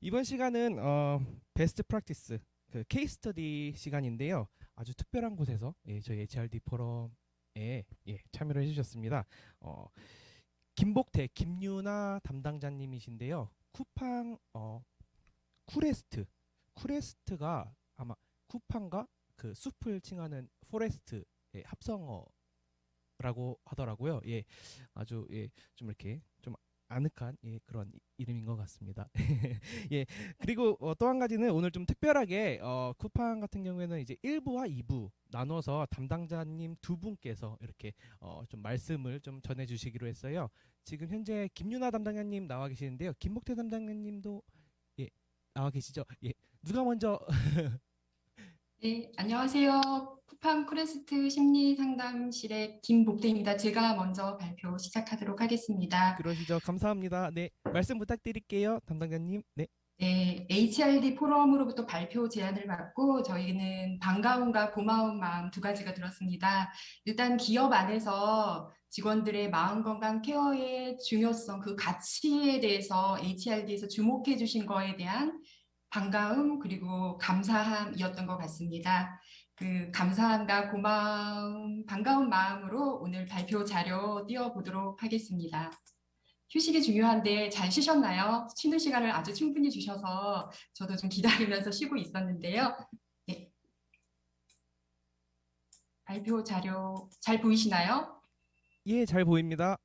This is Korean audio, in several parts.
이번 시간은 베스트 프랙티스 그 케이스 스터디 시간인데요. 아주 특별한 곳에서 저희 HRD 포럼에 참여를 해주셨습니다. 어, 김복태, 김유나 담당자님이신데요. 쿠팡 쿠레스트가 아마 쿠팡과 그 숲을 칭하는 포레스트의 합성어라고 하더라고요. 아주 좀 이렇게 좀 아늑한 그런 이름인 것 같습니다. 예, 그리고 또 한 가지는 오늘 좀 특별하게 쿠팡 같은 경우에는 이제 1부와 2부 나눠서 담당자님 두 분께서 이렇게 좀 말씀을 좀 전해주시기로 했어요. 지금 현재 김유나 담당자님 나와 계시는데요. 김목태 담당자님도 예, 나와 계시죠? 예, 누가 먼저 네, 안녕하세요. 쿠팡 쿠레스트 심리 상담실의 김복대입니다. 제가 먼저 발표 시작하도록 하겠습니다. 그러시죠? 감사합니다. 네, 말씀 부탁드릴게요, 담당자님. 네. 네, HRD 포럼으로부터 발표 제안을 받고 저희는 반가움과 고마운 마음 두 가지가 들었습니다. 일단 기업 안에서 직원들의 마음 건강 케어의 중요성, 그 가치에 대해서 HRD에서 주목해 주신 거에 대한 반가움 그리고 감사함이었던 것 같습니다. 그 감사함과 고마움, 반가운 마음으로 오늘 발표 자료 띄워보도록 하겠습니다. 휴식이 중요한데 잘 쉬셨나요? 쉬는 시간을 아주 충분히 주셔서 저도 좀 기다리면서 쉬고 있었는데요. 네, 발표 자료 잘 보이시나요? 예, 잘 보입니다.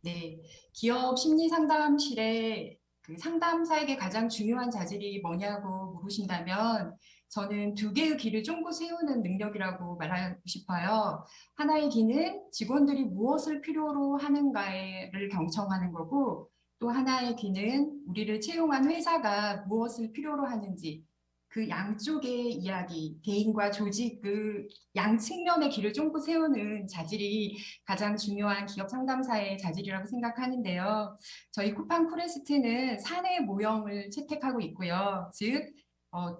네, 기업 심리 상담실에 그 상담사에게 가장 중요한 자질이 뭐냐고 물으신다면 저는 두 개의 길을 쫑긋 세우는 능력이라고 말하고 싶어요. 하나의 길은 직원들이 무엇을 필요로 하는가를 경청하는 거고 또 하나의 길은 우리를 채용한 회사가 무엇을 필요로 하는지 그 양쪽의 이야기, 개인과 조직 그 양 측면의 길을 쫑긋 세우는 자질이 가장 중요한 기업 상담사의 자질이라고 생각하는데요. 저희 쿠팡 쿠레스트는 사내 모형을 채택하고 있고요. 즉, 어,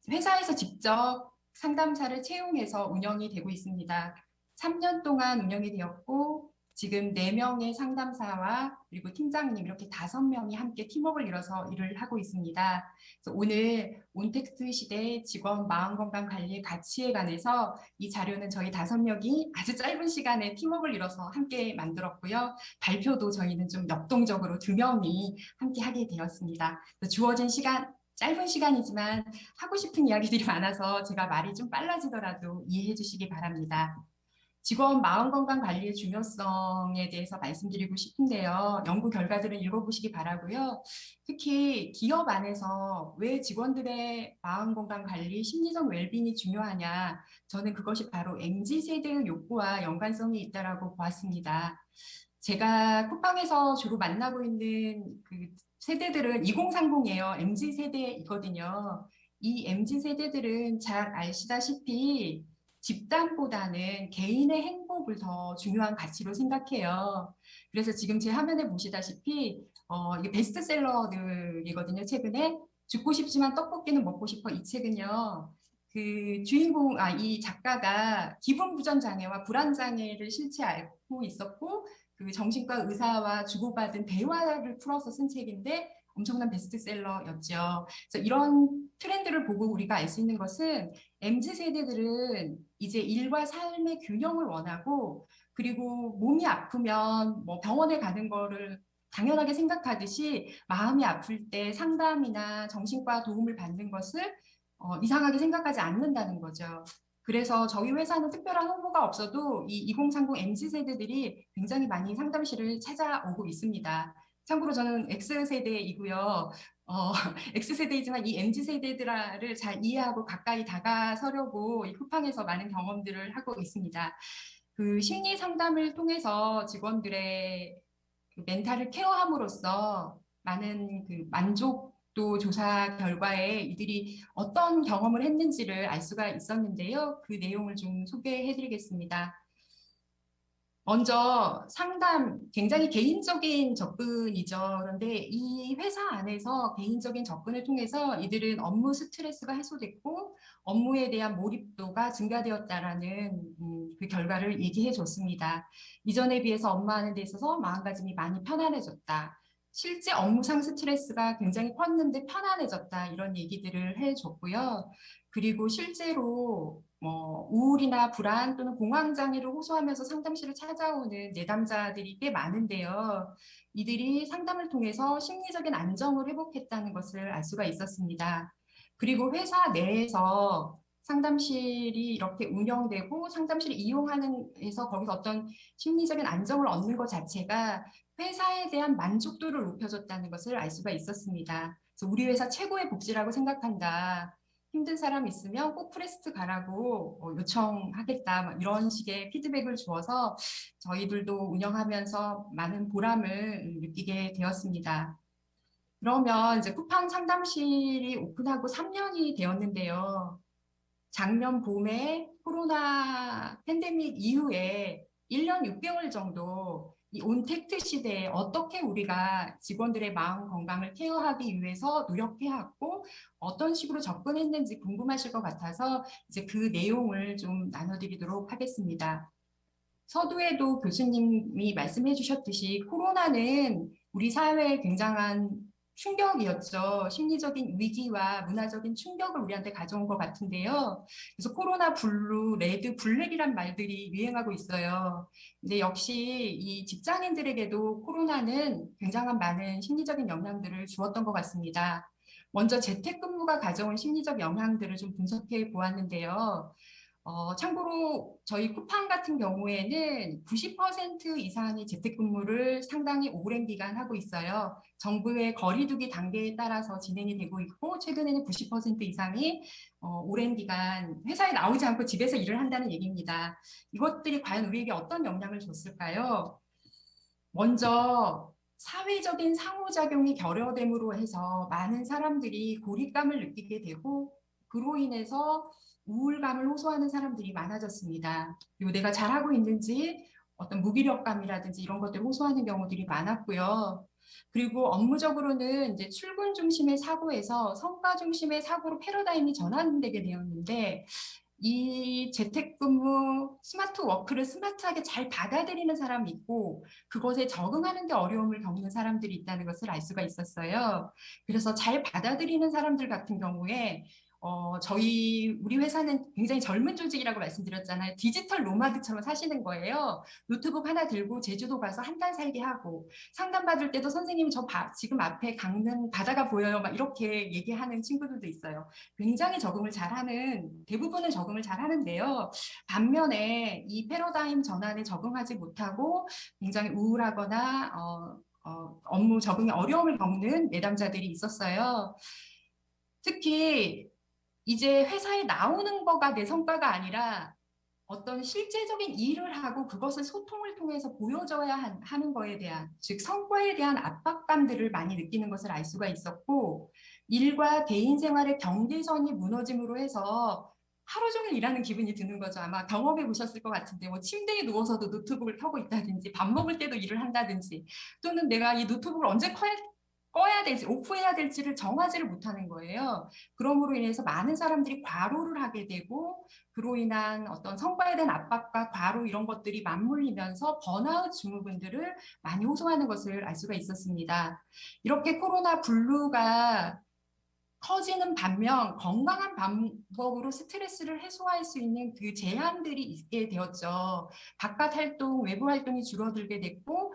회사에서 직접 상담사를 채용해서 운영이 되고 있습니다. 3년 동안 운영이 되었고, 지금 4명의 상담사와 그리고 팀장님 이렇게 5명이 함께 팀워크를 이뤄서 일을 하고 있습니다. 그래서 오늘 온텍스트 시대 직원 마음건강 관리의 가치에 관해서 이 자료는 저희 5명이 아주 짧은 시간에 팀워크를 이뤄서 함께 만들었고요. 발표도 저희는 좀 역동적으로 2명이 함께 하게 되었습니다. 주어진 시간, 짧은 시간이지만 하고 싶은 이야기들이 많아서 제가 말이 좀 빨라지더라도 이해해 주시기 바랍니다. 직원 마음건강 관리의 중요성에 대해서 말씀드리고 싶은데요. 연구 결과들은 읽어보시기 바라고요. 특히 기업 안에서 왜 직원들의 마음건강 관리, 심리적 웰빙이 중요하냐. 저는 그것이 바로 MZ 세대의 욕구와 연관성이 있다라고 보았습니다. 제가 쿠팡에서 주로 만나고 있는 그 세대들은 2030이에요. MZ 세대이거든요. 이 MZ 세대들은 잘 아시다시피 집단보다는 개인의 행복을 더 중요한 가치로 생각해요. 그래서 지금 제 화면에 보시다시피 이게 베스트셀러들이거든요. 최근에 죽고 싶지만 떡볶이는 먹고 싶어 이 책은요. 그 주인공 이 작가가 기분 부전 장애와 불안 장애를 실제 앓고 있었고 그 정신과 의사와 주고받은 대화를 풀어서 쓴 책인데 엄청난 베스트셀러였죠. 그래서 이런 트렌드를 보고 우리가 알 수 있는 것은 MZ 세대들은 이제 일과 삶의 균형을 원하고 그리고 몸이 아프면 뭐 병원에 가는 거를 당연하게 생각하듯이 마음이 아플 때 상담이나 정신과 도움을 받는 것을 이상하게 생각하지 않는다는 거죠. 그래서 저희 회사는 특별한 홍보가 없어도 이 2030 MZ 세대들이 굉장히 많이 상담실을 찾아오고 있습니다. 참고로 저는 X세대이고요. X세대이지만 이 MZ세대들을 잘 이해하고 가까이 다가서려고 이 쿠팡에서 많은 경험들을 하고 있습니다. 그 심리 상담을 통해서 직원들의 그 멘탈을 케어함으로써 많은 그 만족도 조사 결과에 이들이 어떤 경험을 했는지를 알 수가 있었는데요. 그 내용을 좀 소개해 드리겠습니다. 먼저 상담 굉장히 개인적인 접근이죠. 그런데 이 회사 안에서 개인적인 접근을 통해서 이들은 업무 스트레스가 해소됐고 업무에 대한 몰입도가 증가되었다라는 그 결과를 얘기해 줬습니다. 이전에 비해서 업무하는 데 있어서 마음가짐이 많이 편안해졌다. 실제 업무상 스트레스가 굉장히 컸는데 편안해졌다 이런 얘기들을 해줬고요. 그리고 실제로 우울이나 불안 또는 공황장애를 호소하면서 상담실을 찾아오는 내담자들이 꽤 많은데요. 이들이 상담을 통해서 심리적인 안정을 회복했다는 것을 알 수가 있었습니다. 그리고 회사 내에서 상담실이 이렇게 운영되고 상담실을 이용하는 해서 거기서 어떤 심리적인 안정을 얻는 것 자체가 회사에 대한 만족도를 높여줬다는 것을 알 수가 있었습니다. 그래서 우리 회사 최고의 복지라고 생각한다. 힘든 사람 있으면 꼭 프레스트 가라고 요청하겠다. 이런 식의 피드백을 주어서 저희들도 운영하면서 많은 보람을 느끼게 되었습니다. 그러면 이제 쿠팡 상담실이 오픈하고 3년이 되었는데요. 작년 봄에 코로나 팬데믹 이후에 1년 6개월 정도 이 온택트 시대에 어떻게 우리가 직원들의 마음 건강을 케어하기 위해서 노력해왔고 어떤 식으로 접근했는지 궁금하실 것 같아서 이제 그 내용을 좀 나눠드리도록 하겠습니다. 서두에도 교수님이 말씀해 주셨듯이 코로나는 우리 사회에 굉장한 충격이었죠. 심리적인 위기와 문화적인 충격을 우리한테 가져온 것 같은데요. 그래서 코로나 블루, 레드, 블랙이란 말들이 유행하고 있어요. 근데 역시 이 직장인들에게도 코로나는 굉장한 많은 심리적인 영향들을 주었던 것 같습니다. 먼저 재택근무가 가져온 심리적 영향들을 좀 분석해 보았는데요. 참고로 저희 쿠팡 같은 경우에는 90% 이상이 재택근무를 상당히 오랜 기간 하고 있어요. 정부의 거리두기 단계에 따라서 진행이 되고 있고 최근에는 90% 이상이 오랜 기간 회사에 나오지 않고 집에서 일을 한다는 얘기입니다. 이것들이 과연 우리에게 어떤 영향을 줬을까요? 먼저 사회적인 상호작용이 결여됨으로 해서 많은 사람들이 고립감을 느끼게 되고 그로 인해서 우울감을 호소하는 사람들이 많아졌습니다. 그리고 내가 잘하고 있는지 어떤 무기력감이라든지 이런 것들을 호소하는 경우들이 많았고요. 그리고 업무적으로는 이제 출근 중심의 사고에서 성과 중심의 사고로 패러다임이 전환되게 되었는데 이 재택근무 스마트 워크를 스마트하게 잘 받아들이는 사람이 있고 그것에 적응하는 데 어려움을 겪는 사람들이 있다는 것을 알 수가 있었어요. 그래서 잘 받아들이는 사람들 같은 경우에 우리 회사는 굉장히 젊은 조직이라고 말씀드렸잖아요. 디지털 노마드처럼 사시는 거예요. 노트북 하나 들고 제주도 가서 한 달 살게 하고 상담받을 때도 선생님 지금 앞에 강릉 바다가 보여요. 막 이렇게 얘기하는 친구들도 있어요. 굉장히 대부분은 적응을 잘 하는데요. 반면에 이 패러다임 전환에 적응하지 못하고 굉장히 우울하거나 업무 적응에 어려움을 겪는 내담자들이 있었어요. 특히 이제 회사에 나오는 거가 내 성과가 아니라 어떤 실제적인 일을 하고 그것을 소통을 통해서 보여줘야 하는 거에 대한, 즉 성과에 대한 압박감들을 많이 느끼는 것을 알 수가 있었고, 일과 개인 생활의 경계선이 무너짐으로 해서 하루 종일 일하는 기분이 드는 거죠. 아마 경험해 보셨을 것 같은데, 뭐 침대에 누워서도 노트북을 켜고 있다든지, 밥 먹을 때도 일을 한다든지, 또는 내가 이 노트북을 언제 꺼야 될지, 오프해야 될지를 정하지를 못하는 거예요. 그러므로 인해서 많은 사람들이 과로를 하게 되고, 그로 인한 어떤 성과에 대한 압박과 과로 이런 것들이 맞물리면서 번아웃 증후군들을 많이 호소하는 것을 알 수가 있었습니다. 이렇게 코로나 블루가 커지는 반면 건강한 방법으로 스트레스를 해소할 수 있는 그 제한들이 있게 되었죠. 바깥 활동, 외부 활동이 줄어들게 됐고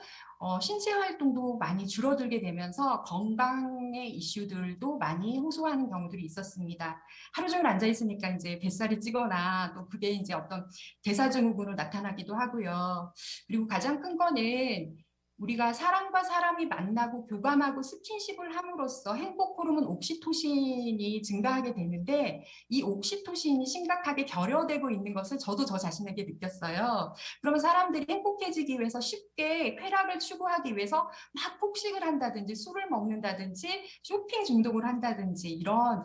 신체 활동도 많이 줄어들게 되면서 건강의 이슈들도 많이 호소하는 경우들이 있었습니다. 하루 종일 앉아 있으니까 이제 뱃살이 찌거나 또 그게 이제 어떤 대사증후군으로 나타나기도 하고요. 그리고 가장 큰 거는 우리가 사람과 사람이 만나고 교감하고 스킨십을 함으로써 행복 호르몬 옥시토신이 증가하게 되는데 이 옥시토신이 심각하게 결여되고 있는 것을 저도 저 자신에게 느꼈어요. 그러면 사람들이 행복해지기 위해서 쉽게 쾌락을 추구하기 위해서 막 폭식을 한다든지 술을 먹는다든지 쇼핑 중독을 한다든지 이런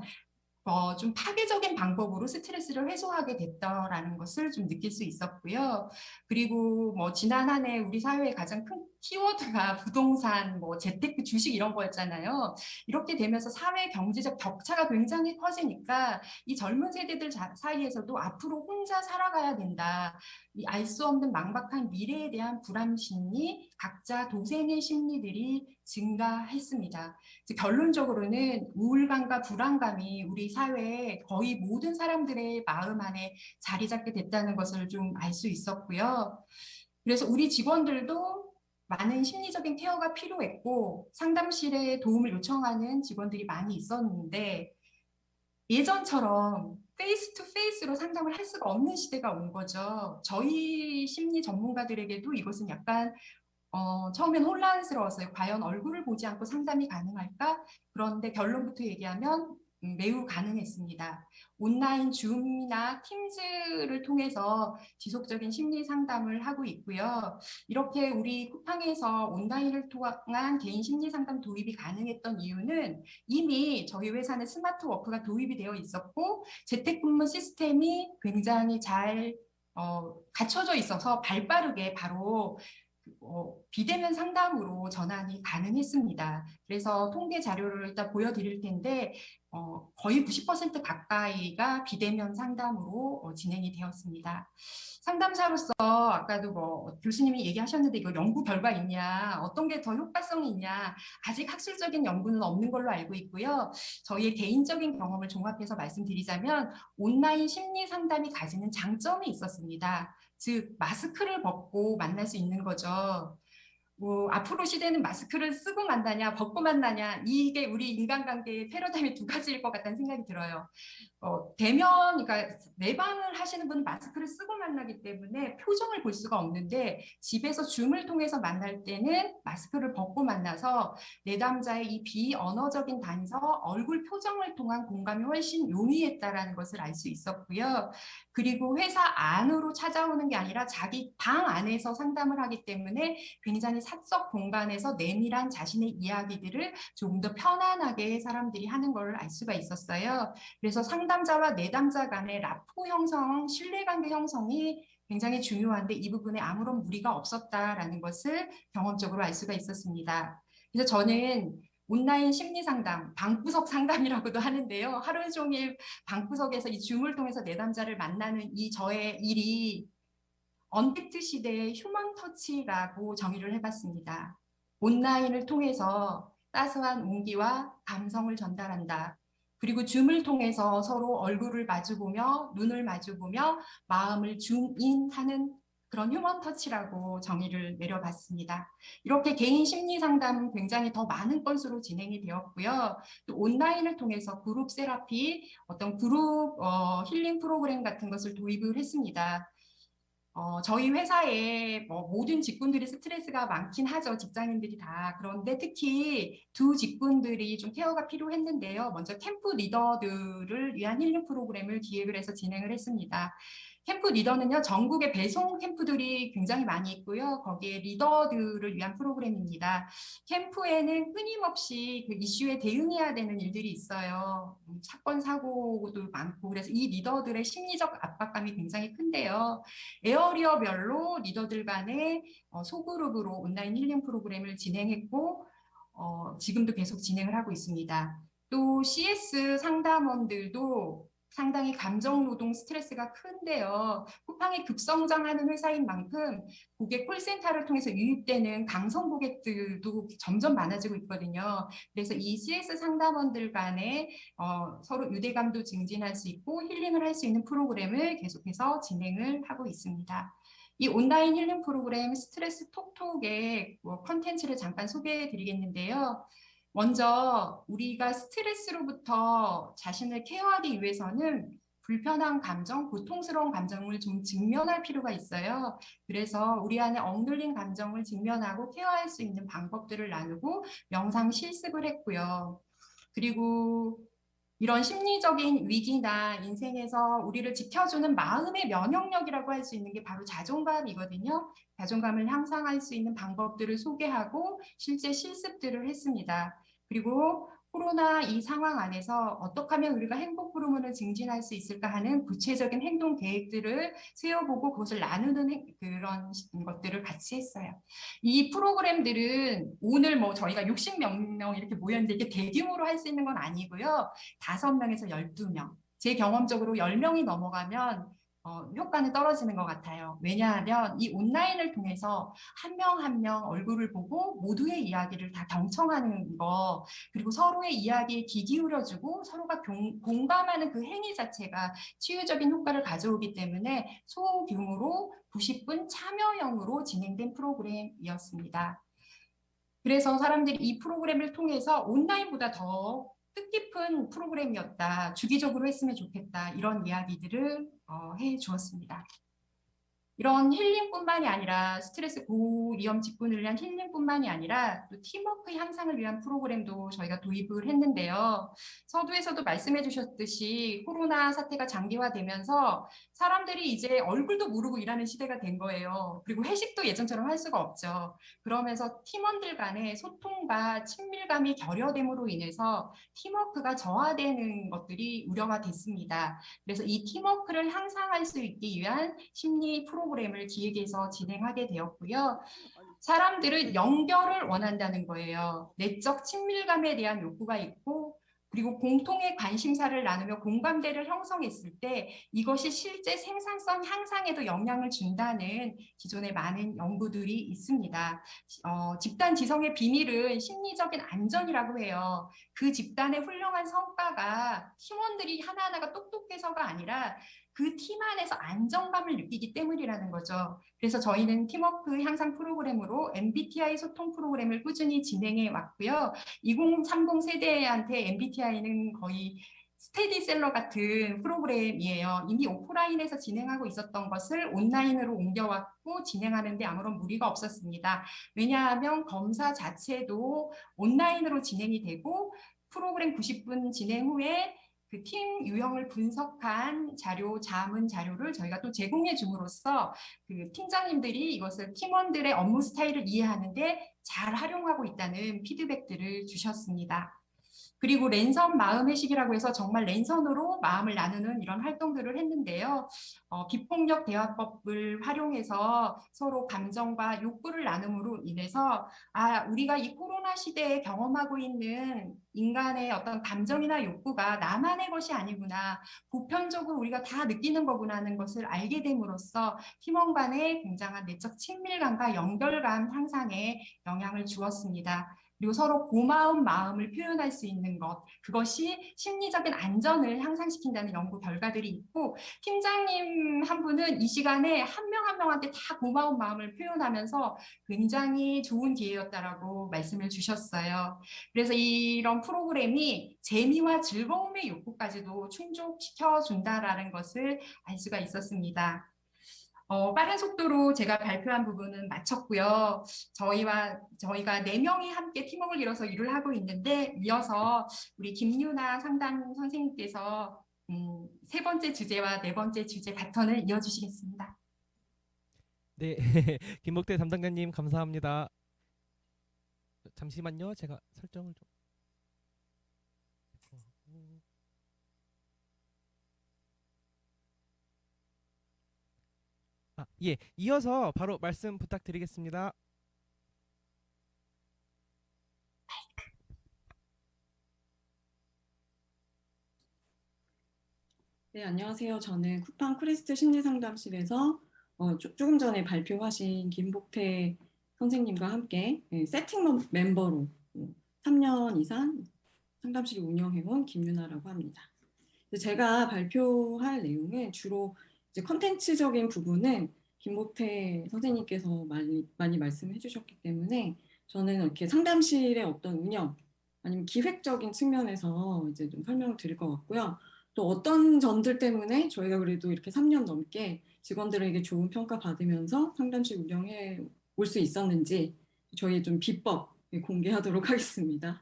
좀 파괴적인 방법으로 스트레스를 해소하게 됐다라는 것을 좀 느낄 수 있었고요. 그리고 뭐 지난 한 해 우리 사회의 가장 큰 키워드가 부동산, 뭐 재테크, 주식 이런 거였잖아요. 이렇게 되면서 사회 경제적 격차가 굉장히 커지니까 이 젊은 세대들 사이에서도 앞으로 혼자 살아가야 된다. 이 알 수 없는 망박한 미래에 대한 불안 심리, 각자 도생의 심리들이 증가했습니다. 결론적으로는 우울감과 불안감이 우리 사회의 거의 모든 사람들의 마음 안에 자리 잡게 됐다는 것을 좀 알 수 있었고요. 그래서 우리 직원들도 많은 심리적인 케어가 필요했고 상담실에 도움을 요청하는 직원들이 많이 있었는데 예전처럼 페이스 투 페이스로 상담을 할 수가 없는 시대가 온 거죠. 저희 심리 전문가들에게도 이것은 약간 처음엔 혼란스러웠어요. 과연 얼굴을 보지 않고 상담이 가능할까? 그런데 결론부터 얘기하면 매우 가능했습니다. 온라인 줌이나 팀즈를 통해서 지속적인 심리 상담을 하고 있고요. 이렇게 우리 쿠팡에서 온라인을 통한 개인 심리 상담 도입이 가능했던 이유는 이미 저희 회사는 스마트 워크가 도입이 되어 있었고 재택근무 시스템이 굉장히 잘 갖춰져 있어서 발빠르게 바로 비대면 상담으로 전환이 가능했습니다. 그래서 통계 자료를 일단 보여드릴 텐데 거의 90% 가까이가 비대면 상담으로 진행이 되었습니다. 상담사로서 아까도 뭐 교수님이 얘기하셨는데 이거 연구 결과 있냐, 어떤 게 더 효과성이 있냐, 아직 학술적인 연구는 없는 걸로 알고 있고요. 저희의 개인적인 경험을 종합해서 말씀드리자면 온라인 심리 상담이 가지는 장점이 있었습니다. 즉 마스크를 벗고 만날 수 있는 거죠. 뭐 앞으로 시대는 마스크를 쓰고 만나냐 벗고 만나냐 이게 우리 인간관계의 패러다임이 두 가지일 것 같다는 생각이 들어요. 대면, 그러니까 내방을 하시는 분은 마스크를 쓰고 만나기 때문에 표정을 볼 수가 없는데 집에서 줌을 통해서 만날 때는 마스크를 벗고 만나서 내담자의 이 비언어적인 단서, 얼굴 표정을 통한 공감이 훨씬 용이했다라는 것을 알 수 있었고요. 그리고 회사 안으로 찾아오는 게 아니라 자기 방 안에서 상담을 하기 때문에 굉장히 사적 공간에서 내밀한 자신의 이야기들을 조금 더 편안하게 사람들이 하는 걸 알 수가 있었어요. 그래서 상담자와 내담자 간의 라포 형성, 신뢰관계 형성이 굉장히 중요한데 이 부분에 아무런 무리가 없었다라는 것을 경험적으로 알 수가 있었습니다. 그래서 저는 온라인 심리 상담, 방구석 상담이라고도 하는데요. 하루 종일 방구석에서 이 줌을 통해서 내담자를 만나는 이 저의 일이 언택트 시대의 휴먼 터치라고 정의를 해봤습니다. 온라인을 통해서 따스한 온기와 감성을 전달한다. 그리고 줌을 통해서 서로 얼굴을 마주보며 눈을 마주보며 마음을 줌인하는 그런 휴먼 터치라고 정의를 내려봤습니다. 이렇게 개인 심리 상담은 굉장히 더 많은 건수로 진행이 되었고요. 또 온라인을 통해서 그룹 세라피, 어떤 그룹 힐링 프로그램 같은 것을 도입을 했습니다. 저희 회사에 뭐 모든 직군들이 스트레스가 많긴 하죠. 직장인들이 다. 그런데 특히 두 직군들이 좀 케어가 필요했는데요. 먼저 캠프 리더들을 위한 힐링 프로그램을 기획을 해서 진행을 했습니다. 캠프 리더는요, 전국에 배송 캠프들이 굉장히 많이 있고요. 거기에 리더들을 위한 프로그램입니다. 캠프에는 끊임없이 그 이슈에 대응해야 되는 일들이 있어요. 사건, 사고도 많고, 그래서 이 리더들의 심리적 압박감이 굉장히 큰데요. 에어리어별로 리더들 간의 소그룹으로 온라인 힐링 프로그램을 진행했고, 지금도 계속 진행을 하고 있습니다. 또 CS 상담원들도 상당히 감정 노동 스트레스가 큰데요. 쿠팡이 급성장하는 회사인 만큼 고객 콜센터를 통해서 유입되는 강성 고객들도 점점 많아지고 있거든요. 그래서 이 CS 상담원들 간에 서로 유대감도 증진할 수 있고 힐링을 할 수 있는 프로그램을 계속해서 진행을 하고 있습니다. 이 온라인 힐링 프로그램 스트레스 톡톡의 컨텐츠를 잠깐 소개해 드리겠는데요. 먼저 우리가 스트레스로부터 자신을 케어하기 위해서는 불편한 감정, 고통스러운 감정을 좀 직면할 필요가 있어요. 그래서 우리 안에 억눌린 감정을 직면하고 케어할 수 있는 방법들을 나누고 명상 실습을 했고요. 그리고 이런 심리적인 위기나 인생에서 우리를 지켜주는 마음의 면역력이라고 할 수 있는 게 바로 자존감이거든요. 자존감을 향상할 수 있는 방법들을 소개하고 실제 실습들을 했습니다. 그리고 코로나 이 상황 안에서 어떻게 하면 우리가 행복 호르몬을 증진할 수 있을까 하는 구체적인 행동 계획들을 세워보고 그것을 나누는 그런 것들을 같이 했어요. 이 프로그램들은 오늘 뭐 저희가 60몇 명 이렇게 모였는데 이게 대규모로 할 수 있는 건 아니고요. 5명에서 12명. 제 경험적으로 10명이 넘어가면 효과는 떨어지는 것 같아요. 왜냐하면 이 온라인을 통해서 한 명 한 명 얼굴을 보고 모두의 이야기를 다 경청하는 거, 그리고 서로의 이야기에 귀 기울여주고 서로가 공감하는 그 행위 자체가 치유적인 효과를 가져오기 때문에 소규모로 90분 참여형으로 진행된 프로그램이었습니다. 그래서 사람들이 이 프로그램을 통해서 온라인보다 더 뜻깊은 프로그램이었다, 주기적으로 했으면 좋겠다, 이런 이야기들을 해 주었습니다. 이런 힐링뿐만이 아니라 스트레스 고위험 직군을 위한 힐링뿐만이 아니라 또 팀워크 향상을 위한 프로그램도 저희가 도입을 했는데요. 서두에서도 말씀해 주셨듯이 코로나 사태가 장기화되면서 사람들이 이제 얼굴도 모르고 일하는 시대가 된 거예요. 그리고 회식도 예전처럼 할 수가 없죠. 그러면서 팀원들 간의 소통과 친밀감이 결여됨으로 인해서 팀워크가 저하되는 것들이 우려가 됐습니다. 그래서 이 팀워크를 향상할 수 있기 위한 심리 프로그램을 기획해서 진행하게 되었고요. 사람들은 연결을 원한다는 거예요. 내적 친밀감에 대한 욕구가 있고, 그리고 공통의 관심사를 나누며 공감대를 형성했을 때 이것이 실제 생산성 향상에도 영향을 준다는 기존에 많은 연구들이 있습니다. 집단 지성의 비밀은 심리적인 안전이라고 해요. 그 집단의 훌륭한 성과가 팀원들이 하나하나가 똑똑해서가 아니라 그 팀 안에서 안정감을 느끼기 때문이라는 거죠. 그래서 저희는 팀워크 향상 프로그램으로 MBTI 소통 프로그램을 꾸준히 진행해 왔고요. 2030 세대한테 MBTI는 거의 스테디셀러 같은 프로그램이에요. 이미 오프라인에서 진행하고 있었던 것을 온라인으로 옮겨왔고 진행하는데 아무런 무리가 없었습니다. 왜냐하면 검사 자체도 온라인으로 진행이 되고 프로그램 90분 진행 후에 그 팀 유형을 분석한 자료, 자문 자료를 저희가 또 제공해 줌으로써 그 팀장님들이 이것을 팀원들의 업무 스타일을 이해하는데 잘 활용하고 있다는 피드백들을 주셨습니다. 그리고 랜선 마음 회식이라고 해서 정말 랜선으로 마음을 나누는 이런 활동들을 했는데요. 비폭력 대화법을 활용해서 서로 감정과 욕구를 나눔으로 인해서 우리가 이 코로나 시대에 경험하고 있는 인간의 어떤 감정이나 욕구가 나만의 것이 아니구나, 보편적으로 우리가 다 느끼는 거구나 하는 것을 알게 됨으로써 팀원 간의 굉장한 내적 친밀감과 연결감 향상에 영향을 주었습니다. 그리고 서로 고마운 마음을 표현할 수 있는 것, 그것이 심리적인 안전을 향상시킨다는 연구 결과들이 있고, 팀장님 한 분은 이 시간에 한 명 한 명한테 다 고마운 마음을 표현하면서 굉장히 좋은 기회였다라고 말씀을 주셨어요. 그래서 이런 프로그램이 재미와 즐거움의 욕구까지도 충족시켜 준다라는 것을 알 수가 있었습니다. 빠른 속도로 제가 발표한 부분은 마쳤고요. 저희가 4명이 함께 팀워크를 이뤄서 일을 하고 있는데, 이어서 우리 김유나 상담 선생님께서 세 번째 주제와 네 번째 주제 바턴을 이어주시겠습니다. 네, 김목대 담당자님 감사합니다. 잠시만요, 제가 설정을 좀. 예, 이어서 바로 말씀 부탁드리겠습니다. 네, 안녕하세요. 저는 쿠팡 크리스트 심리상담실에서 조금 전에 발표하신 김복태 선생님과 함께 세팅 멤버로 3년 이상 상담실을 운영해온 김유나라고 합니다. 제가 발표할 내용은 주로 이제 컨텐츠적인 부분은 김복태 선생님께서 많이 말씀해 주셨기 때문에 저는 이렇게 상담실의 어떤 운영 아니면 기획적인 측면에서 이제 좀 설명을 드릴 것 같고요. 또 어떤 점들 때문에 저희가 그래도 이렇게 3년 넘게 직원들에게 좋은 평가 받으면서 상담실 운영해 올 수 있었는지 저희의 좀 비법 공개하도록 하겠습니다.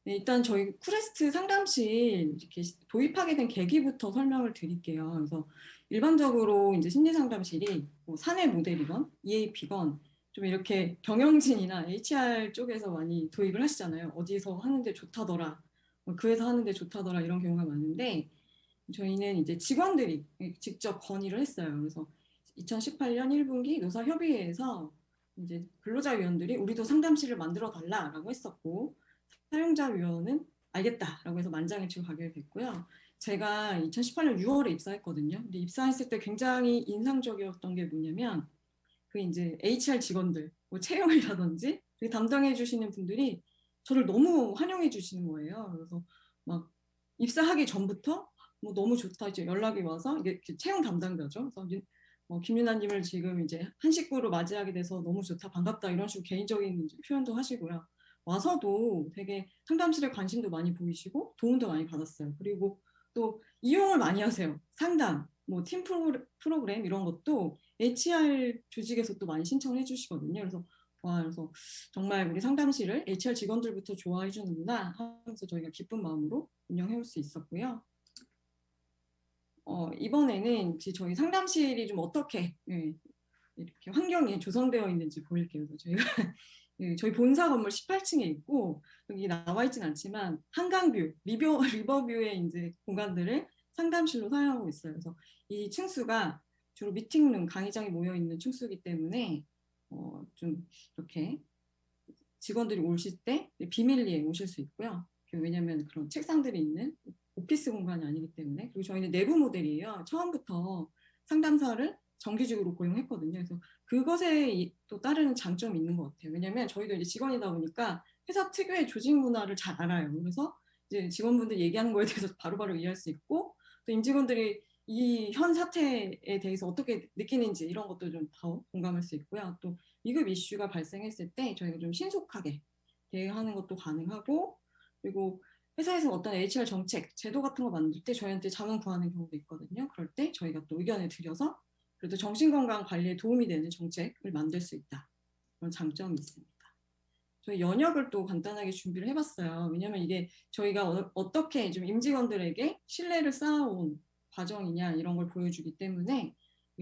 네, 일단 저희 쿠레스트 상담실 이렇게 도입하게 된 계기부터 설명을 드릴게요. 그래서 일반적으로 이제 심리 상담실이 뭐 사내 모델이건 EAP건 좀 이렇게 경영진이나 HR 쪽에서 많이 도입을 하시잖아요. 어디서 하는데 좋다더라, 그 회사 하는데 좋다더라 이런 경우가 많은데 저희는 이제 직원들이 직접 건의를 했어요. 그래서 2018년 1분기 노사협의회에서 이제 근로자위원들이 우리도 상담실을 만들어 달라라고 했었고 사용자위원은 알겠다라고 해서 만장일치로 가게 됐고요. 제가 2018년 6월에 입사했거든요. 근데 입사했을 때 굉장히 인상적이었던 게 뭐냐면 그 이제 HR 직원들, 뭐 채용이라든지 그 담당해 주시는 분들이 저를 너무 환영해 주시는 거예요. 그래서 막 입사하기 전부터 뭐 너무 좋다 이제 연락이 와서 이게 채용 담당자죠. 그래서 김유나님을 지금 이제 한 식구로 맞이하게 돼서 너무 좋다, 반갑다 이런 식으로 개인적인 표현도 하시고요. 와서도 되게 상담실에 관심도 많이 보이시고 도움도 많이 받았어요. 그리고 또 이용을 많이 하세요. 상담, 뭐 팀 프로그램 이런 것도 HR 조직에서 또 많이 신청을 해주시거든요. 그래서 그래서 정말 우리 상담실을 HR 직원들부터 좋아해 주는구나 하면서 저희가 기쁜 마음으로 운영해 올 수 있었고요. 이번에는 저희 상담실이 좀 어떻게 이렇게 환경이 조성되어 있는지 보일게요. 저희가 저희 본사 건물 18층에 있고 여기 나와 있진 않지만 한강뷰, 리버뷰의 이제 공간들을 상담실로 사용하고 있어요. 그래서 이 층수가 주로 미팅룸, 강의장이 모여 있는 층수이기 때문에 좀 이렇게 직원들이 오실 때 비밀리에 오실 수 있고요. 왜냐하면 그런 책상들이 있는 오피스 공간이 아니기 때문에. 그리고 저희는 내부 모델이에요. 처음부터 상담사를 정규직으로 고용했거든요. 그래서 그것에 또 따르는 장점이 있는 것 같아요. 왜냐하면 저희도 이제 직원이다 보니까 회사 특유의 조직 문화를 잘 알아요. 그래서 이제 직원분들 얘기하는 거에 대해서 바로바로 이해할 수 있고 또 임직원들이 이 현 사태에 대해서 어떻게 느끼는지 이런 것도 좀 더 공감할 수 있고요. 또 위급 이슈가 발생했을 때 저희가 좀 신속하게 대응하는 것도 가능하고 그리고 회사에서 어떤 HR 정책, 제도 같은 거 만들 때 저희한테 자문 구하는 경우도 있거든요. 그럴 때 저희가 또 의견을 드려서 그래도 정신건강 관리에 도움이 되는 정책을 만들 수 있다. 그런 장점이 있습니다. 저희 연역을 또 간단하게 준비를 해봤어요. 왜냐하면 이게 저희가 어떻게 좀 임직원들에게 신뢰를 쌓아온 과정이냐 이런 걸 보여주기 때문에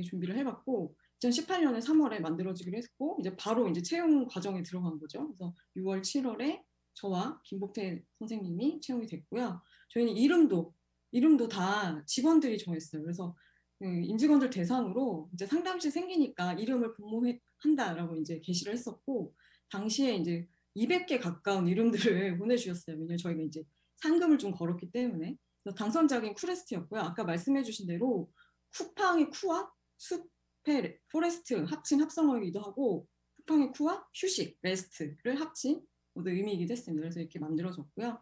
준비를 해봤고 2018년에 3월에 만들어지기로 했고 이제 바로 이제 채용 과정에 들어간 거죠. 그래서 6월, 7월에 저와 김복태 선생님이 채용이 됐고요. 저희는 이름도 다 직원들이 정했어요. 그래서 임직원들 대상으로 이제 상담실 생기니까 이름을 공모한다라고 이제 게시를 했었고 당시에 이제 200개 가까운 이름들을 보내주셨어요. 왜냐면 저희가 이제 상금을 좀 걸었기 때문에. 그래서 당선작인 쿠레스트였고요. 아까 말씀해주신 대로 쿠팡의 쿠와 숲의 포레스트 합친 합성어이기도 하고 쿠팡의 쿠와 휴식, 레스트를 합친 모두 의미이기도 했습니다. 그래서 이렇게 만들어졌고요.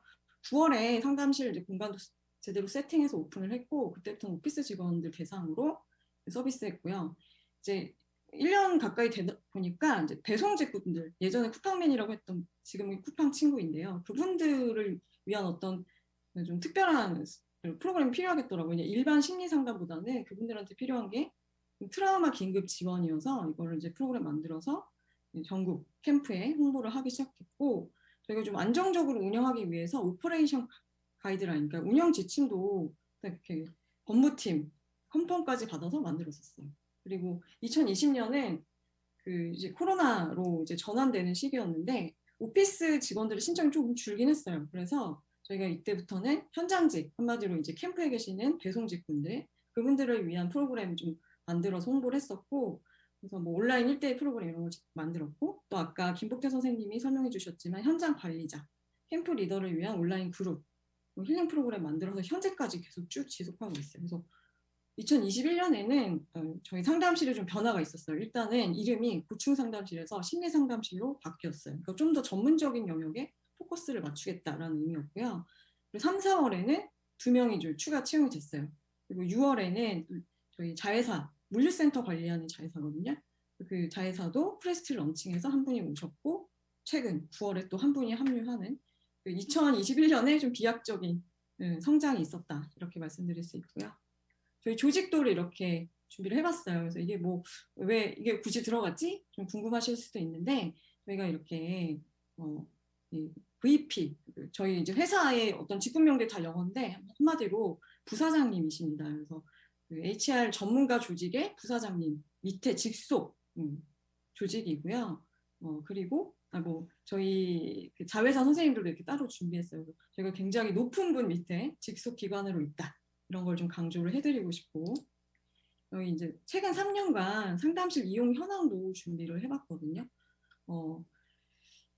9월에 상담실 이제 공간도 제대로 세팅해서 오픈을 했고 그때부터는 오피스 직원들 대상으로 서비스했고요. 이제 1년 가까이 되다 보니까 이제 배송 직구분들 예전에 쿠팡맨이라고 했던 지금은 쿠팡 친구인데요. 그분들을 위한 어떤 좀 특별한 프로그램이 필요하겠더라고요. 일반 심리 상담보다는 그분들한테 필요한 게 트라우마 긴급 지원이어서 이거를 이제 프로그램 만들어서 전국 캠프에 홍보를 하기 시작했고 저희가 좀 안정적으로 운영하기 위해서 오퍼레이션 가이드라인, 그러니까 운영 지침도 이렇게 법무팀 컨펌까지 받아서 만들었었어요. 그리고 2020년은 그 이제 코로나로 이제 전환되는 시기였는데 오피스 직원들의 신청이 조금 줄긴 했어요. 그래서 저희가 이때부터는 현장직 한마디로 이제 캠프에 계시는 배송직분들 그분들을 위한 프로그램 좀 만들어서 홍보를 했었고 그래서 뭐 온라인 1대1 프로그램 이런 걸 만들었고 또 아까 김복태 선생님이 설명해 주셨지만 현장 관리자, 캠프 리더를 위한 온라인 그룹, 힐링 프로그램 만들어서 현재까지 계속 쭉 지속하고 있어요. 그래서 2021년에는 저희 상담실에 좀 변화가 있었어요. 일단은 이름이 고충 상담실에서 심리 상담실로 바뀌었어요. 그러니까 좀 더 전문적인 영역에 포커스를 맞추겠다라는 의미였고요. 그리고 3, 4월에는 2명이 좀 추가 채용이 됐어요. 그리고 6월에는 저희 자회사, 물류센터 관리하는 자회사거든요. 그 자회사도 프레스트 런칭해서 한 분이 오셨고 최근 9월에 또 한 분이 합류하는 2021년에 좀 비약적인 성장이 있었다. 이렇게 말씀드릴 수 있고요. 저희 조직도를 이렇게 준비를 해봤어요. 그래서 이게 뭐 왜 이게 굳이 들어갔지? 좀 궁금하실 수도 있는데 저희가 이렇게 VP 저희 이제 회사의 어떤 직군명들 다 영어인데 한마디로 부사장님이십니다. 그래서 그 HR 전문가 조직의 부사장님 밑에 직속 조직이고요. 그리고 저희 그 자회사 선생님들도 이렇게 따로 준비했어요. 저희가 굉장히 높은 분 밑에 직속 기관으로 있다. 이런 걸 좀 강조를 해드리고 싶고, 저희 이제 최근 3년간 상담실 이용 현황도 준비를 해봤거든요.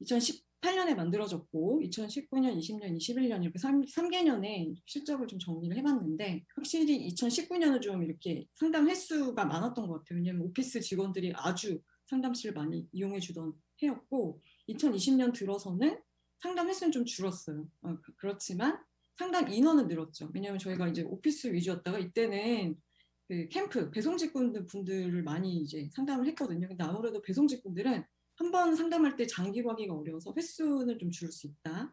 2018년에 만들어졌고 2019년, 20년, 21년 이렇게 3개년에 실적을 좀 정리를 해봤는데, 확실히 2019년은 좀 이렇게 상담 횟수가 많았던 것 같아요. 왜냐하면 오피스 직원들이 아주 상담실을 많이 이용해 주던 해였고, 2020년 들어서는 상담 횟수는 좀 줄었어요. 그렇지만 상담 인원은 늘었죠. 왜냐하면 저희가 이제 오피스 위주였다가 이때는 그 캠프 배송 직군들을 많이 이제 상담을 했거든요. 근데 아무래도 배송 직군들은 한 번 상담할 때 장기로 하기가 어려워서 횟수는 좀 줄일 수 있다.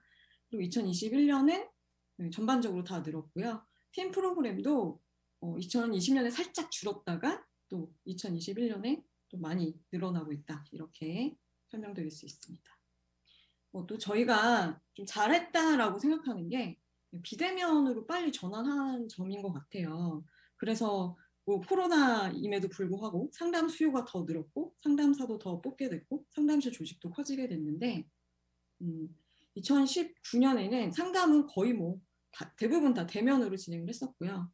그리고 2021년은 전반적으로 다 늘었고요. 팀 프로그램도 2020년에 살짝 줄었다가 또 2021년에 또 많이 늘어나고 있다. 이렇게 설명드릴 수 있습니다. 또 저희가 좀 잘했다라고 생각하는 게 비대면으로 빨리 전환한 점인 것 같아요. 그래서 뭐 코로나임에도 불구하고 상담 수요가 더 늘었고 상담사도 더 뽑게 됐고 상담실 조직도 커지게 됐는데, 2019년에는 상담은 거의 뭐 대부분 다 대면으로 진행을 했었고요.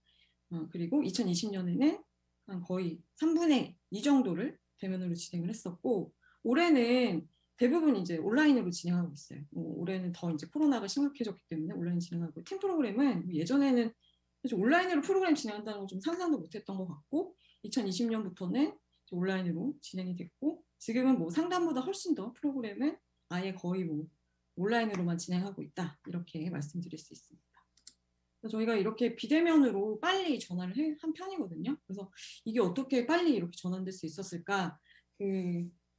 그리고 2020년에는 한 거의 3분의 2 정도를 대면으로 진행을 했었고, 올해는 대부분 이제 온라인으로 진행하고 있어요. 올해는 더 이제 코로나가 심각해졌기 때문에 온라인 진행하고, 팀 프로그램은 예전에는 사실 온라인으로 프로그램 진행한다는 건 좀 상상도 못했던 것 같고, 2020년부터는 온라인으로 진행이 됐고, 지금은 뭐 상담보다 훨씬 더 프로그램은 아예 거의 뭐 온라인으로만 진행하고 있다. 이렇게 말씀드릴 수 있습니다. 저희가 이렇게 비대면으로 빨리 전환을 한 편이거든요. 그래서 이게 어떻게 빨리 이렇게 전환될 수 있었을까?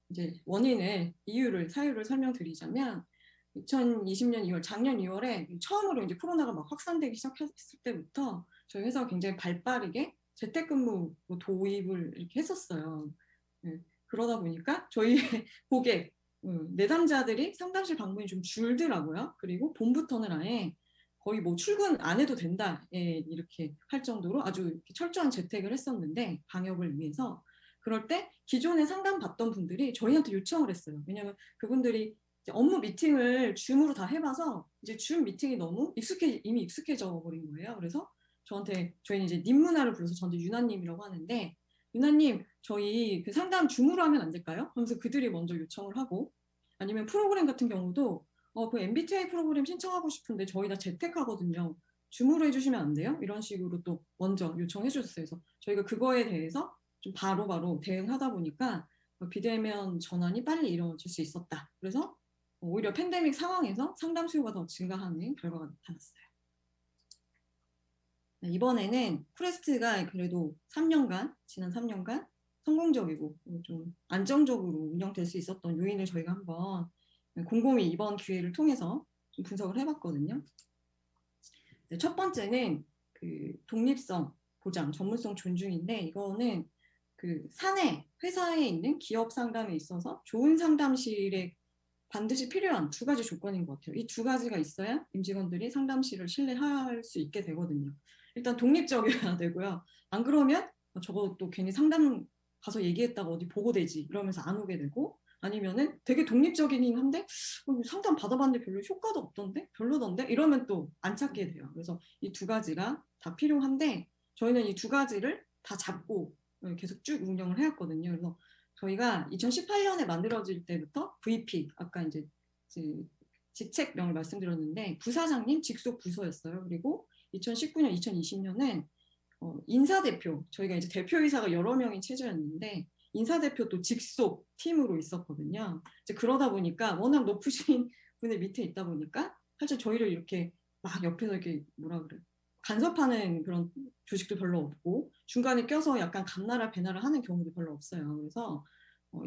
이제 사유를 설명드리자면, 2020년 2월, 작년 2월에 처음으로 이제 코로나가 막 확산되기 시작했을 때부터 저희 회사가 굉장히 발빠르게 재택근무 도입을 이렇게 했었어요. 그러다 보니까 저희 고객, 내담자들이 상담실 방문이 좀 줄더라고요. 그리고 봄부터는 아예 거의 뭐 출근 안 해도 된다, 이렇게 할 정도로 아주 철저한 재택을 했었는데, 방역을 위해서. 그럴 때 기존에 상담 받던 분들이 저희한테 요청을 했어요. 왜냐하면 그분들이 업무 미팅을 줌으로 다 해봐서 이제 줌 미팅이 너무 이미 익숙해져 버린 거예요. 그래서 저희는 이제 님 문화를 불러서 저한테 유나님이라고 하는데, 유나님 저희 그 상담 줌으로 하면 안 될까요? 하면서 그들이 먼저 요청을 하고, 아니면 프로그램 같은 경우도 그 MBTI 프로그램 신청하고 싶은데 저희 다 재택하거든요. 줌으로 해주시면 안 돼요? 이런 식으로 또 먼저 요청해 주셨어요. 그래서 저희가 그거에 대해서 좀 바로바로 대응하다 보니까 비대면 전환이 빨리 이루어질 수 있었다. 그래서 오히려 팬데믹 상황에서 상담 수요가 더 증가하는 결과가 나타났어요. 이번에는 쿠레스트가 그래도 지난 3년간 성공적이고 좀 안정적으로 운영될 수 있었던 요인을 저희가 한번 곰곰이 이번 기회를 통해서 좀 분석을 해봤거든요. 첫 번째는 그 독립성 보장, 전문성 존중인데, 이거는 그 사내 회사에 있는 기업 상담에 있어서 좋은 상담실에 반드시 필요한 2가지 조건인 것 같아요. 이 2가지가 있어야 임직원들이 상담실을 신뢰할 수 있게 되거든요. 일단 독립적이어야 되고요. 안 그러면 저거 또 괜히 상담 가서 얘기했다가 어디 보고되지 이러면서 안 오게 되고, 아니면은 되게 독립적이긴 한데 상담 받아봤는데 별로 효과도 없던데 별로던데 이러면 또 안 찾게 돼요. 그래서 이 2가지가 다 필요한데, 저희는 이 2가지를 다 잡고 계속 쭉 운영을 해왔거든요. 그래서 저희가 2018년에 만들어질 때부터 VP, 아까 이제 직책명을 말씀드렸는데 부사장님 직속 부서였어요. 그리고 2019년, 2020년은 인사대표, 저희가 이제 대표이사가 여러 명인 체제였는데 인사대표도 직속 팀으로 있었거든요. 이제 그러다 보니까 워낙 높으신 분의 밑에 있다 보니까 사실 저희를 이렇게 막 옆에서 이렇게 간섭하는 그런 조직도 별로 없고, 중간에 껴서 약간 감나라 배나라 하는 경우도 별로 없어요. 그래서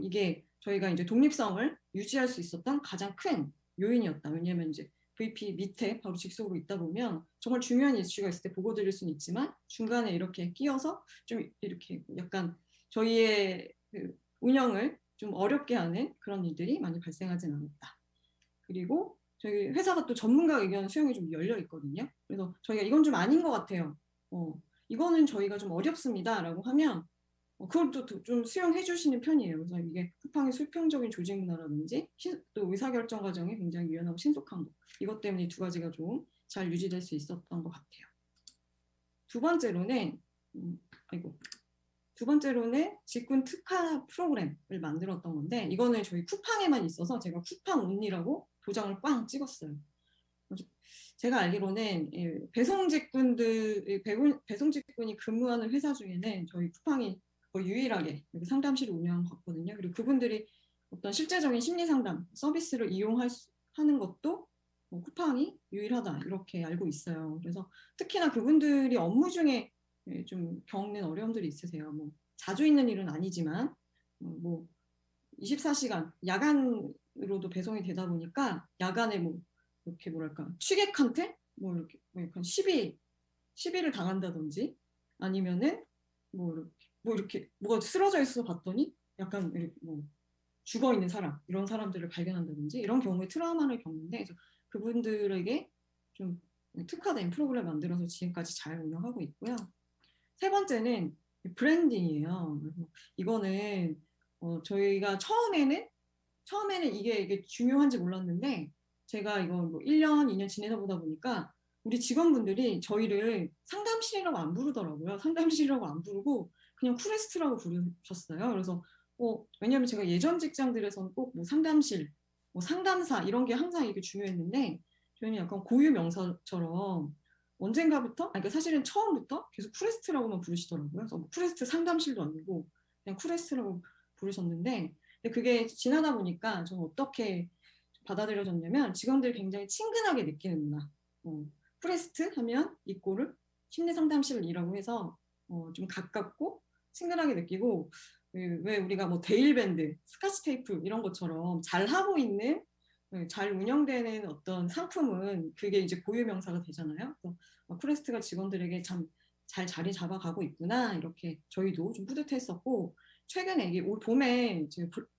이게 저희가 이제 독립성을 유지할 수 있었던 가장 큰 요인이었다. 왜냐하면 이제 VP 밑에 바로 직속으로 있다 보면 정말 중요한 이슈가 있을 때 보고 드릴 수는 있지만 중간에 이렇게 끼어서 좀 이렇게 약간 저희의 그 운영을 좀 어렵게 하는 그런 일들이 많이 발생하진 않았다. 그리고 저희 회사가 또 전문가 의견 수용이 좀 열려 있거든요. 그래서 저희가 이건 좀 아닌 것 같아요. 이거는 저희가 좀 어렵습니다라고 하면 그걸 좀 수용해 주시는 편이에요. 그래서 이게 쿠팡의 수평적인 조직 문화라든지 또 의사결정 과정이 굉장히 유연하고 신속한 것, 이것 때문에 두 가지가 좀 잘 유지될 수 있었던 것 같아요. 두 번째로는 두 번째로는 직군 특화 프로그램을 만들었던 건데, 이거는 저희 쿠팡에만 있어서 제가 쿠팡 온리라고 도장을 꽝 찍었어요. 제가 알기로는 배송직군이 근무하는 회사 중에는 저희 쿠팡이 거의 유일하게 상담실을 운영하는 것 같거든요. 그리고 그분들이 어떤 실제적인 심리 상담 서비스를 하는 것도 쿠팡이 유일하다 이렇게 알고 있어요. 그래서 특히나 그분들이 업무 중에 좀 겪는 어려움들이 있으세요. 뭐 자주 있는 일은 아니지만 뭐 24시간 야간으로도 배송이 되다 보니까 야간에 뭐 이렇게 뭐랄까 취객한테 뭐 이렇게 뭐 약간 시비를 당한다든지, 아니면은 뭐 이렇게 뭐가 쓰러져 있어서 봤더니 약간 뭐 죽어 있는 사람, 이런 사람들을 발견한다든지, 이런 경우에 트라우마를 겪는데, 그분들에게 좀 특화된 프로그램을 만들어서 지금까지 잘 운영하고 있고요. 세 번째는 브랜딩이에요. 이거는 저희가 처음에는 이게 중요한지 몰랐는데, 제가 이거 뭐 1년, 2년 지내다 보다 보니까 우리 직원분들이 저희를 상담실이라고 안 부르더라고요. 상담실이라고 안 부르고 그냥 쿠레스트라고 부르셨어요. 그래서 왜냐하면 제가 예전 직장들에서는 꼭 뭐 상담실, 뭐 상담사 이런 게 항상 이게 중요했는데, 저희는 약간 고유 명사처럼 언젠가부터, 그러니까 사실은 처음부터 계속 쿠레스트라고만 부르시더라고요. 그래서 뭐 쿠레스트 상담실도 아니고 그냥 쿠레스트라고 부르셨는데, 근데 그게 지나다 보니까 저는 어떻게 받아들여졌냐면, 직원들이 굉장히 친근하게 느끼는구나. 쿠레스트 하면 이꼬를 심리상담실이라고 해서 좀 가깝고 친근하게 느끼고, 왜 우리가 뭐 데일밴드, 스카치 테이프 이런 것처럼 잘 하고 있는, 잘 운영되는 어떤 상품은 그게 이제 고유 명사가 되잖아요. 그래서 쿠레스트가 직원들에게 참 잘 자리 잡아가고 있구나, 이렇게 저희도 좀 뿌듯했었고, 최근에 이게 올 봄에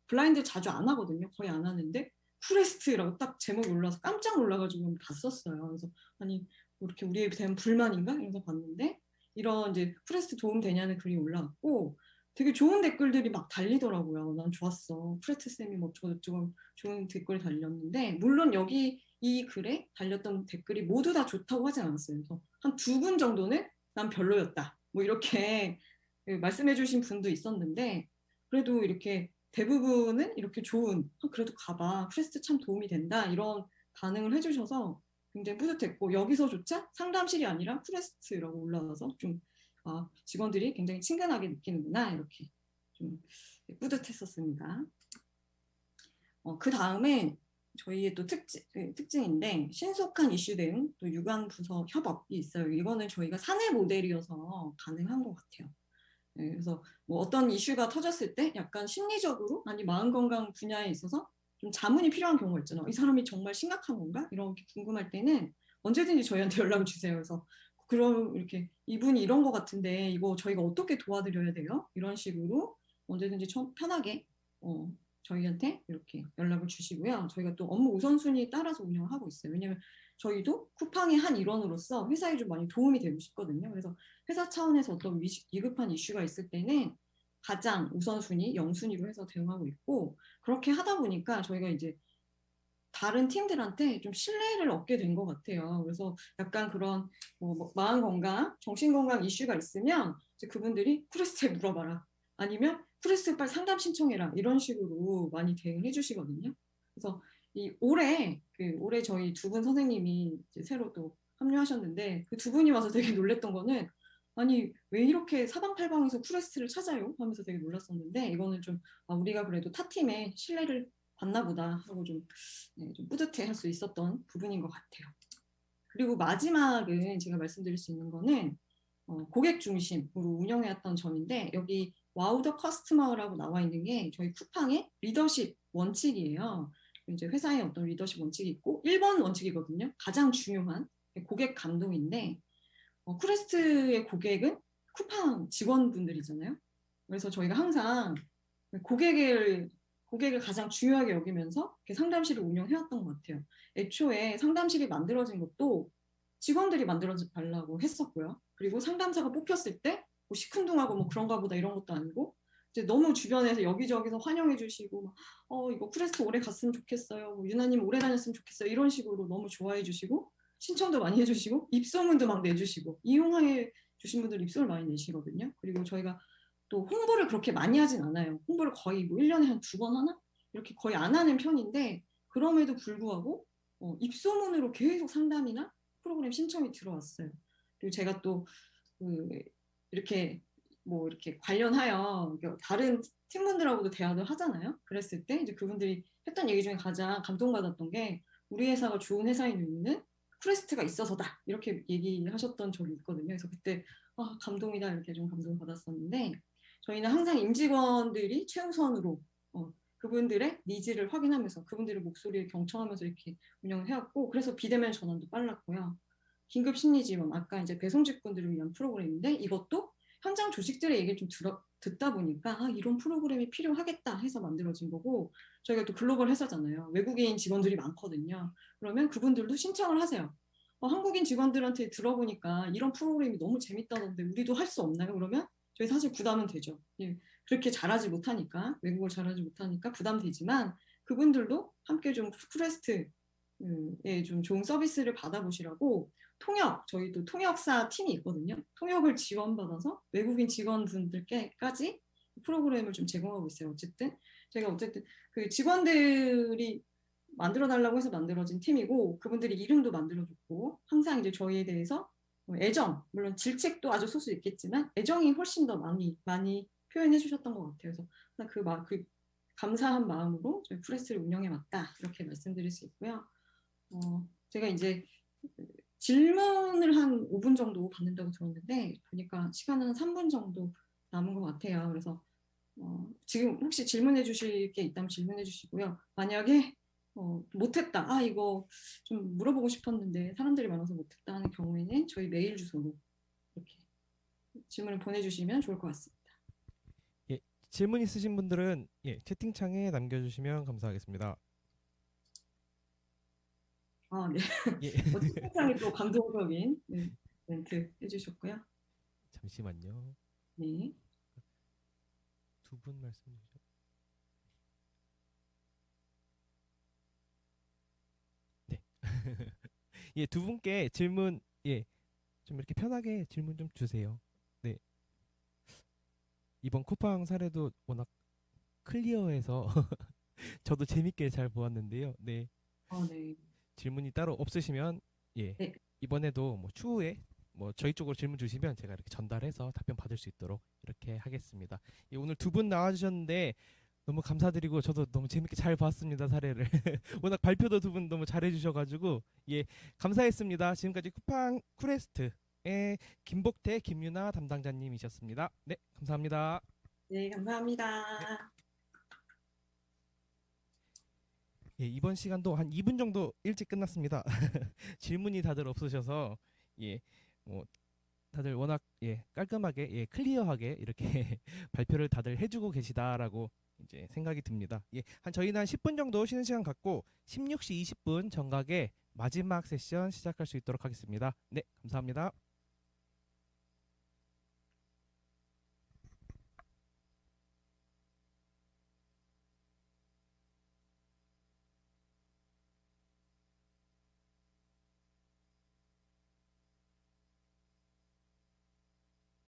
블라인드 자주 안 하거든요. 거의 안 하는데 쿠레스트라고 딱 제목이 올라서 깜짝 놀라가지고 봤었어요. 그래서 아니 뭐 이렇게 우리에 대한 불만인가 이러면서 봤는데, 이런 이제 쿠레스트 도움 되냐는 글이 올라왔고 되게 좋은 댓글들이 막 달리더라고요. 난 좋았어. 쿠레스트 쌤이 뭐 저쩌고 좋은 댓글이 달렸는데, 물론 여기 이 글에 달렸던 댓글이 모두 다 좋다고 하진 않았어요. 그래서 한 두 분 정도는 난 별로였다, 뭐 이렇게 말씀해주신 분도 있었는데, 그래도 이렇게 대부분은 이렇게 좋은, 그래도 가봐, 쿠레스트 참 도움이 된다, 이런 반응을 해주셔서 굉장히 뿌듯했고, 여기서조차 상담실이 아니라 쿠레스트라고 올라와서 좀 직원들이 굉장히 친근하게 느끼는구나, 이렇게 좀 뿌듯했었습니다. 그 다음에 저희의 또 특징인데, 신속한 이슈 대응, 또 유관 부서 협업이 있어요. 이거는 저희가 사내 모델이어서 가능한 것 같아요. 그래서 뭐 어떤 이슈가 터졌을 때 약간 심리적으로, 아니 마음 건강 분야에 있어서 좀 자문이 필요한 경우가 있잖아요. 이 사람이 정말 심각한 건가? 이렇게 궁금할 때는 언제든지 저희한테 연락을 주세요. 그래서 그럼 이렇게 이분이 이런 거 같은데 이거 저희가 어떻게 도와드려야 돼요? 이런 식으로 언제든지 편하게 저희한테 이렇게 연락을 주시고요. 저희가 또 업무 우선순위에 따라서 운영을 하고 있어요. 왜냐하면 저희도 쿠팡의 한 일원으로서 회사에 좀 많이 도움이 되고 싶거든요. 그래서 회사 차원에서 어떤 위급한 이슈가 있을 때는 가장 우선순위, 영순위로 해서 대응하고 있고, 그렇게 하다 보니까 저희가 이제 다른 팀들한테 좀 신뢰를 얻게 된 것 같아요. 그래서 약간 그런 뭐 마음 건강, 정신 건강 이슈가 있으면 이제 그분들이 쿠레스트에 물어봐라, 아니면 쿠레스트 빨리 상담 신청해라, 이런 식으로 많이 대응해 주시거든요. 그래서 올해 저희 두 분 선생님이 이제 새로 또 합류하셨는데, 그 두 분이 와서 되게 놀랬던 거는, 아니 왜 이렇게 사방팔방에서 쿠레스트를 찾아요? 하면서 되게 놀랐었는데, 이거는 좀 우리가 그래도 타 팀에 신뢰를 받나 보다 하고 좀 뿌듯해 할 수 있었던 부분인 것 같아요. 그리고 마지막은 제가 말씀드릴 수 있는 거는 고객 중심으로 운영해왔던 점인데, 여기 와우 더 커스터머라고 나와 있는 게 저희 쿠팡의 리더십 원칙이에요. 이제 회사의 어떤 리더십 원칙이 있고 1번 원칙이거든요. 가장 중요한 고객 감동인데, 쿠레스트의 고객은 쿠팡 직원분들이잖아요. 그래서 저희가 항상 고객을 가장 중요하게 여기면서 상담실을 운영해왔던 것 같아요. 애초에 상담실이 만들어진 것도 직원들이 만들어 달라고 했었고요. 그리고 상담사가 뽑혔을 때 뭐 시큰둥하고 뭐 그런가 보다 이런 것도 아니고 이제 너무 주변에서 여기저기서 환영해 주시고 막, 이거 크레스트 오래 갔으면 좋겠어요. 뭐 유나님 오래 다녔으면 좋겠어요. 이런 식으로 너무 좋아해 주시고 신청도 많이 해주시고 입소문도 막 내주시고 이용해 주신 분들 입소를 많이 내시거든요. 그리고 저희가 또 홍보를 그렇게 많이 하진 않아요. 홍보를 거의 뭐 1년에 한 2번 하나? 이렇게 거의 안 하는 편인데 그럼에도 불구하고 입소문으로 계속 상담이나 프로그램 신청이 들어왔어요. 그리고 제가 또 이렇게 뭐 이렇게 관련하여 다른 팀분들하고도 대화를 하잖아요. 그랬을 때 이제 그분들이 했던 얘기 중에 가장 감동받았던 게 우리 회사가 좋은 회사인 이유는 크레스트가 있어서다 이렇게 얘기하셨던 적이 있거든요. 그래서 그때 감동이다 이렇게 좀 감동받았었는데 저희는 항상 임직원들이 최우선으로 그분들의 니즈를 확인하면서 그분들의 목소리를 경청하면서 이렇게 운영을 해왔고 그래서 비대면 전환도 빨랐고요. 긴급 심리 지원 아까 이제 배송직 분들을 위한 프로그램인데 이것도 현장 조직들의 얘기를 좀 듣다 보니까 이런 프로그램이 필요하겠다 해서 만들어진 거고 저희가 또 글로벌 회사잖아요. 외국인 직원들이 많거든요. 그러면 그분들도 신청을 하세요. 한국인 직원들한테 들어보니까 이런 프로그램이 너무 재밌다던데 우리도 할 수 없나요? 그러면 저희 사실 부담은 되죠. 예, 그렇게 잘하지 못하니까 외국어를 잘하지 못하니까 부담되지만 그분들도 함께 좀 크레스트에 좀 좋은 서비스를 받아보시라고 통역, 저희도 통역사 팀이 있거든요. 통역을 지원받아서 외국인 직원분들께까지 프로그램을 좀 제공하고 있어요. 어쨌든 그 직원들이 만들어 달라고 해서 만들어진 팀이고 그분들이 이름도 만들어줬고 항상 이제 저희에 대해서 애정, 물론 질책도 아주 소수 있겠지만 애정이 훨씬 더 많이 표현해 주셨던 것 같아요. 그래서 그 감사한 마음으로 저희 프레스를 운영해 왔다 이렇게 말씀드릴 수 있고요. 제가 이제 질문을 한 5분 정도 받는다고 들었는데 보니까 시간은 한 3분 정도 남은 것 같아요. 그래서 지금 혹시 질문해 주실 게 있다면 질문해 주시고요. 만약에 못했다. 이거 좀 물어보고 싶었는데 사람들이 많아서 못했다 하는 경우에는 저희 메일 주소로 이렇게 질문을 보내주시면 좋을 것 같습니다. 예, 질문 있으신 분들은 채팅창에 남겨주시면 감사하겠습니다. 네. 예. 채팅창이 또 감동적인 멘트 해주셨고요. 잠시만요. 네. 두 분 말씀 주시죠. 네. 예, 두 분께 질문 좀 이렇게 편하게 질문 좀 주세요. 네. 이번 쿠팡 사례도 워낙 클리어해서 저도 재밌게 잘 보았는데요. 네. 네. 질문이 따로 없으시면 네. 이번에도 뭐 추후에 뭐 저희 쪽으로 질문 주시면 제가 이렇게 전달해서 답변 받을 수 있도록 이렇게 하겠습니다. 오늘 두 분 나와주셨는데 너무 감사드리고 저도 너무 재밌게 잘 봤습니다. 사례를 워낙 발표도 두 분 너무 잘해주셔가지고 감사했습니다. 지금까지 쿠팡 쿠레스트의 김복태 김유나 담당자님이셨습니다. 네, 감사합니다. 네, 감사합니다. 네. 이번 시간도 한 2분 정도 일찍 끝났습니다. 질문이 다들 없으셔서 뭐 다들 워낙 깔끔하게 클리어하게 이렇게 발표를 다들 해주고 계시다라고 이제 생각이 듭니다. 저희는 한 10분 정도 쉬는 시간 갖고 16시 20분 정각에 마지막 세션 시작할 수 있도록 하겠습니다. 네, 감사합니다.